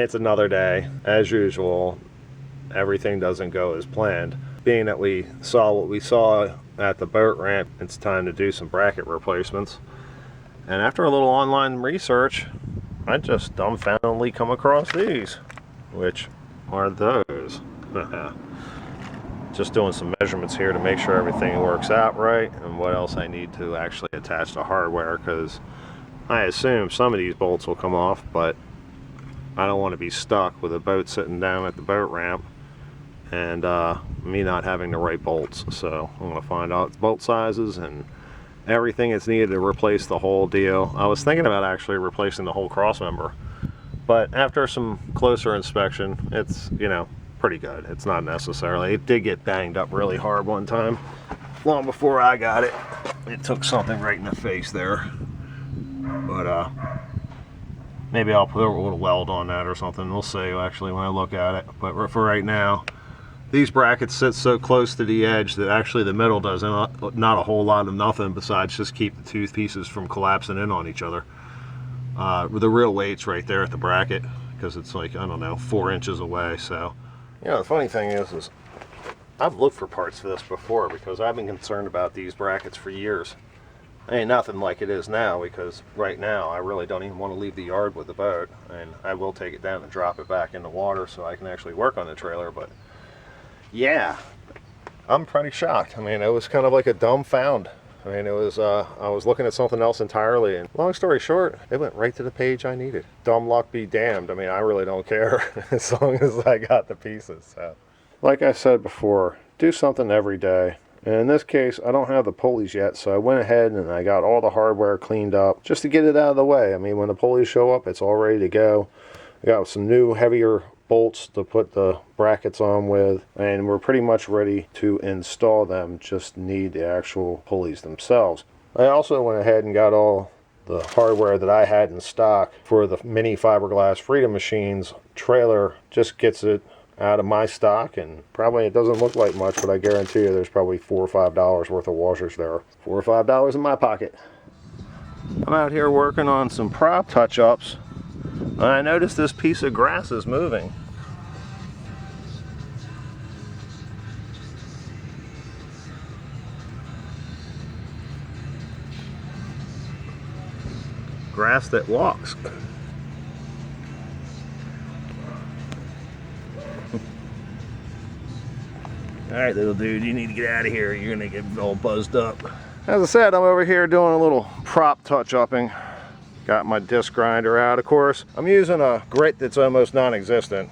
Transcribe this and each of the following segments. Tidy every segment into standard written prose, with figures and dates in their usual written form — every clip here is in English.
It's another day. As usual, everything doesn't go as planned. Being that we saw what we saw at the boat ramp, it's time to do some bracket replacements. And after a little online research, I just dumbfoundedly come across these. Which are those? Just doing some measurements here to make sure everything works out right, and what else I need to actually attach to hardware, because I assume some of these bolts will come off, but I don't want to be stuck with a boat sitting down at the boat ramp and me not having the right bolts. So I'm going to find out bolt sizes and everything that's needed to replace the whole deal. I was thinking about actually replacing the whole cross member, but after some closer inspection, it's, you know, pretty good. It's not necessarily. It did get banged up really hard one time, long before I got it. It took something right in the face there. But maybe I'll put a little weld on that or something. We'll see actually when I look at it. But for right now, these brackets sit so close to the edge that actually the middle does not a whole lot of nothing besides just keep the two pieces from collapsing in on each other. The real weight's right there at the bracket, because it's like, I don't know, 4 inches away. So, you know, the funny thing is I've looked for parts for this before, because I've been concerned about these brackets for years. Ain't nothing like it is now, because right now I really don't even want to leave the yard with the boat, and I will take it down and drop it back in the water so I can actually work on the trailer. But yeah, I'm pretty shocked. I mean, it was kind of like a dumb found. I mean, it was I was looking at something else entirely, and long story short, it went right to the page I needed. Dumb luck be damned. I mean, I really don't care as long as I got the pieces. So, like I said before, do something every day. And in this case, I don't have the pulleys yet, so I went ahead and I got all the hardware cleaned up just to get it out of the way. I mean, when the pulleys show up, it's all ready to go. I got some new, heavier bolts to put the brackets on with, and we're pretty much ready to install them. Just need the actual pulleys themselves. I also went ahead and got all the hardware that I had in stock for the mini fiberglass Freedom Machines trailer. Just gets it out of my stock, and probably it doesn't look like much, but I guarantee you there's probably $4 or $5 worth of washers there. $4 or $5 in my pocket. I'm out here working on some prop touch-ups. I noticed this piece of grass is moving. Grass that walks. Alright, little dude, you need to get out of here. You're going to get all buzzed up. As I said, I'm over here doing a little prop touch-upping. Got my disc grinder out, of course. I'm using a grit that's almost non-existent.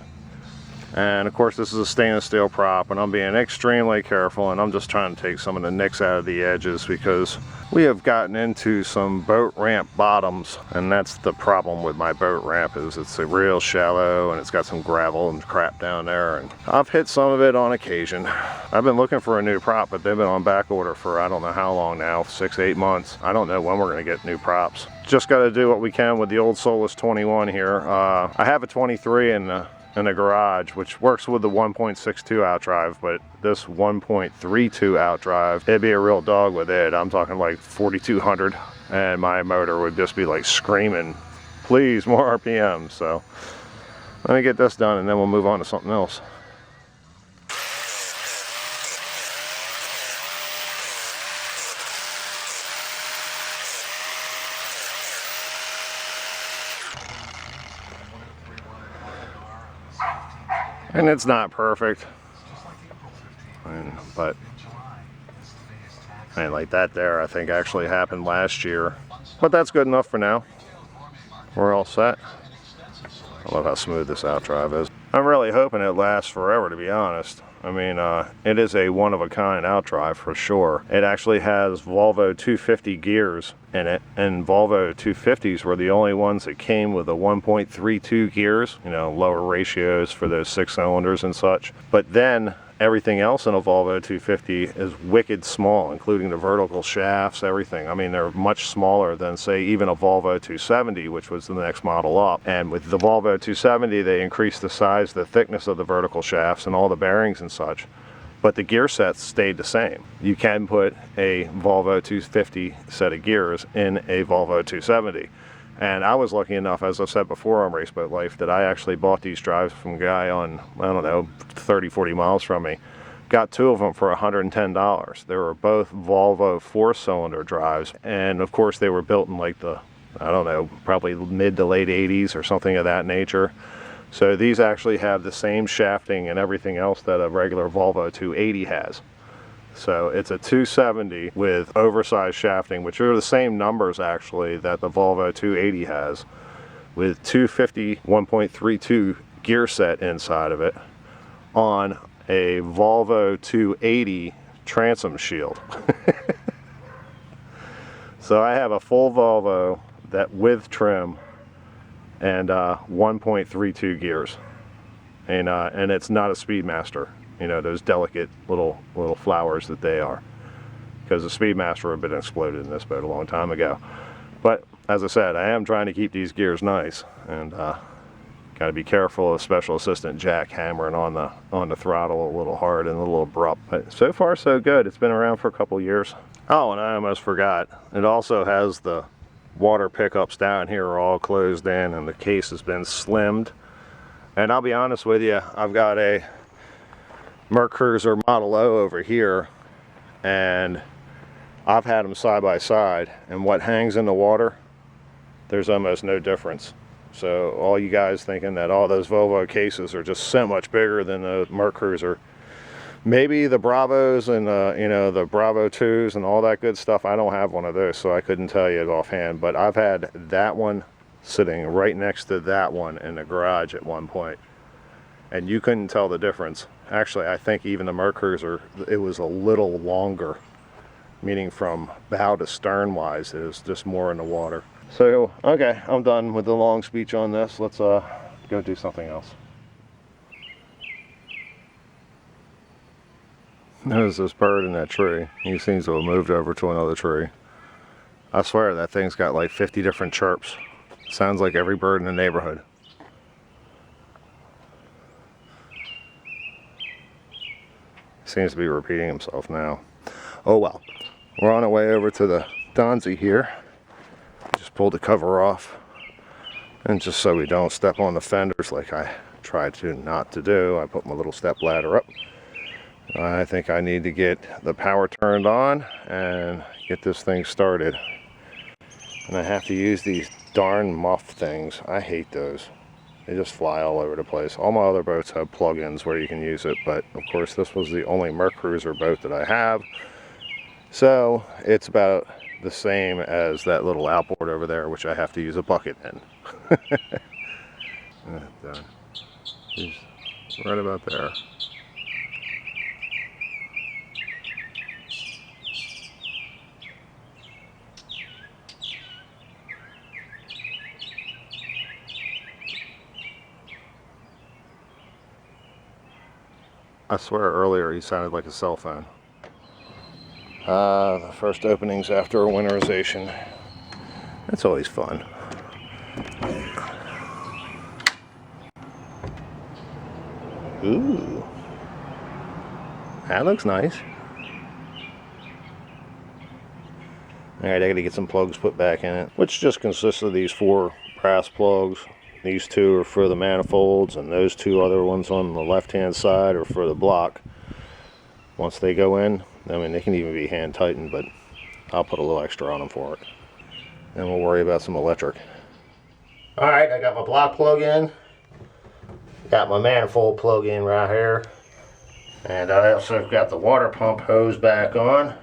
And of course, this is a stainless steel prop, and I'm being extremely careful, and I'm just trying to take some of the nicks out of the edges, because we have gotten into some boat ramp bottoms, and that's the problem with my boat ramp, is it's a real shallow and it's got some gravel and crap down there, and I've hit some of it on occasion. I've been looking for a new prop, but they've been on back order for I don't know how long now, 6 8 months. I don't know when we're going to get new props. Just got to do what we can with the old Solus 21 here. I have a 23 in the garage, which works with the 1.62 outdrive, but this 1.32 outdrive, it'd be a real dog with it. I'm talking like 4,200, and my motor would just be like screaming, please, more RPM. So let me get this done, and then we'll move on to something else. And it's not perfect, but like that there, I think actually happened last year, but that's good enough for now. We're all set. I love how smooth this outdrive is. I'm really hoping it lasts forever, to be honest. I mean, it is a one-of-a-kind outdrive for sure. It actually has Volvo 250 gears in it, and Volvo 250s were the only ones that came with a 1.32 gears, you know, lower ratios for those 6 cylinders and such. But then everything else in a Volvo 250 is wicked small, including the vertical shafts, everything. I mean, they're much smaller than, say, even a Volvo 270, which was the next model up. And with the Volvo 270, they increased the size, the thickness of the vertical shafts and all the bearings and such. But the gear sets stayed the same. You can put a Volvo 250 set of gears in a Volvo 270. And I was lucky enough, as I've said before on Race Boat Life, that I actually bought these drives from a guy on, I don't know, 30, 40 miles from me. Got 2 of them for $110. They were both Volvo 4-cylinder drives. And of course they were built in like the, I don't know, probably mid to late 80s or something of that nature. So these actually have the same shafting and everything else that a regular Volvo 280 has. So it's a 270 with oversized shafting, which are the same numbers actually that the Volvo 280 has, with 250 1.32 gear set inside of it on a Volvo 280 transom shield. So I have a full Volvo that with trim and 1.32 gears, and it's not a Speedmaster. You know, those delicate little flowers that they are, because the Speedmaster had been exploded in this boat a long time ago. But as I said, I am trying to keep these gears nice, and got to be careful of Special Assistant Jack hammering on the throttle a little hard and a little abrupt. But so far so good. It's been around for a couple years. Oh, and I almost forgot, it also has the water pickups down here are all closed in, and the case has been slimmed. And I'll be honest with you, I've got a Mercruiser Model O over here, and I've had them side by side, and what hangs in the water, there's almost no difference. So all you guys thinking that all those Volvo cases are just so much bigger than the Mercruiser, maybe the Bravos and you know, the Bravo 2s and all that good stuff, I don't have one of those, so I couldn't tell you it offhand. But I've had that one sitting right next to that one in the garage at one point, and you couldn't tell the difference. Actually, I think even the Mercruiser, it was a little longer, meaning from bow to stern wise, it was just more in the water. So, okay, I'm done with the long speech on this. Let's go do something else. There's this bird in that tree. He seems to have moved over to another tree. I swear that thing's got like 50 different chirps. Sounds like every bird in the neighborhood. Seems to be repeating himself now. Oh well. We're on our way over to the Donzi here. Just pulled the cover off. And just so we don't step on the fenders like I tried to not to do, I put my little step ladder up. I think I need to get the power turned on and get this thing started. And I have to use these darn muff things. I hate those. They just fly all over the place. All my other boats have plug-ins where you can use it, but of course this was the only Mercruiser boat that I have. So it's about the same as that little outboard over there, which I have to use a bucket in. He's right about there. I swear earlier he sounded like a cell phone. The first openings after a winterization. That's always fun. Ooh. That looks nice. Alright, I gotta get some plugs put back in it, which just consists of these 4 brass plugs. These 2 are for the manifolds, and those 2 other ones on the left hand side are for the block. Once they go in, I mean, they can even be hand tightened, but I'll put a little extra on them for it. And we'll worry about some electric. Alright, I got my block plug in. Got my manifold plug in right here. And I also got the water pump hose back on.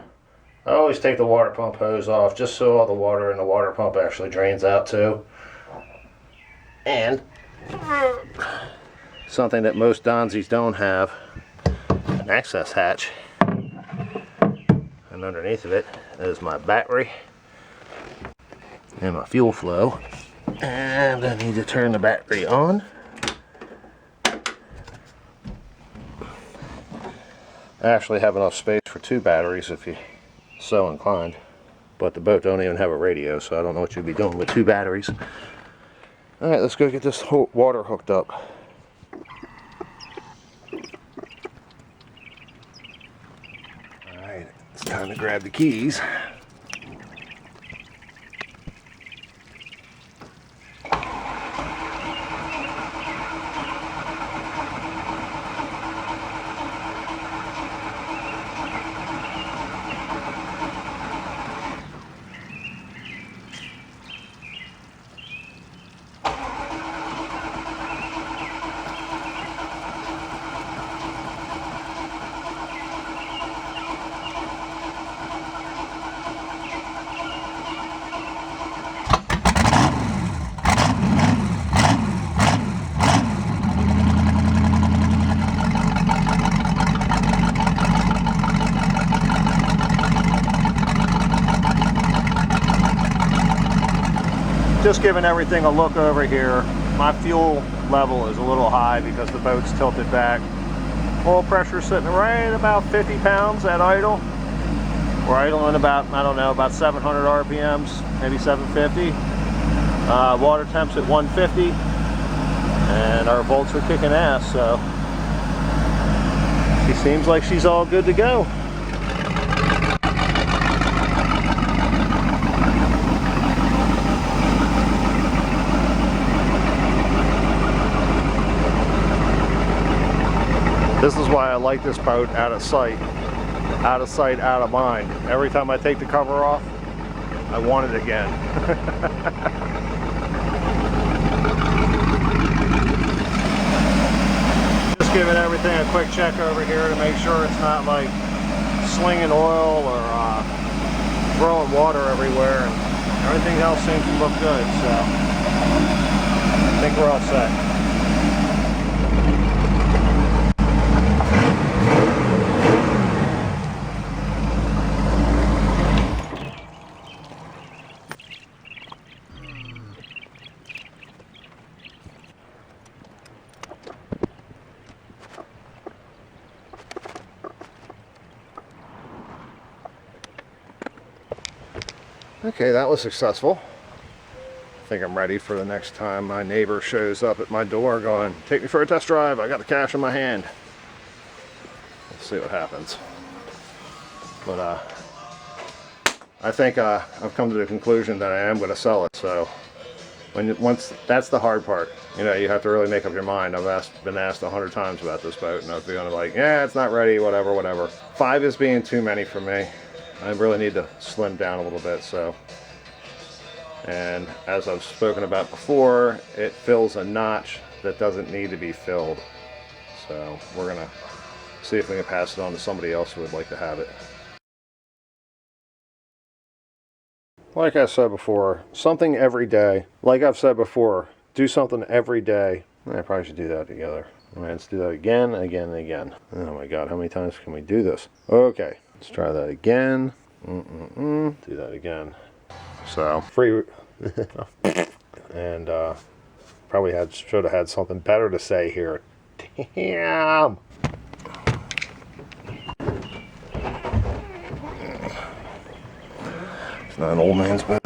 I always take the water pump hose off just so all the water in the water pump actually drains out too. And something that most Donzis don't have, an access hatch. And underneath of it is my battery and my fuel flow. And I need to turn the battery on. I actually have enough space for 2 batteries if you're so inclined. But the boat don't even have a radio, so I don't know what you'd be doing with 2 batteries. Alright, let's go get this water hooked up. Alright, it's time to grab the keys. Just giving everything a look over here. My fuel level is a little high because the boat's tilted back. Oil pressure sitting right about 50 pounds at idle. We're idling about, I don't know, about 700 RPMs, maybe 750. Water temps at 150. And our bolts are kicking ass, so she seems like she's all good to go. This is why I like this boat out of sight. Out of sight, out of mind. Every time I take the cover off, I want it again. Just giving everything a quick check over here to make sure it's not like slinging oil or throwing water everywhere. And everything else seems to look good, so I think we're all set. Okay, that was successful. I think I'm ready for the next time my neighbor shows up at my door going, take me for a test drive, I got the cash in my hand. Let's see what happens. But I think I've come to the conclusion that I am going to sell it. So once that's the hard part, you know, you have to really make up your mind. I've been asked 100 times about this boat, and I've been like, yeah, it's not ready, whatever. 5 is being too many for me. I really need to slim down a little bit. So, and as I've spoken about before, it fills a notch that doesn't need to be filled. So we're gonna see if we can pass it on to somebody else who would like to have it. Like I said before, something every day. Like I've said before, do something every day. I probably should do that together. All right, let's do that again, again, and again. Oh my God, how many times can we do this? Okay, let's try that again. Do that again. So, free. And probably should have had something better to say here. Damn! It's not an old man's boat.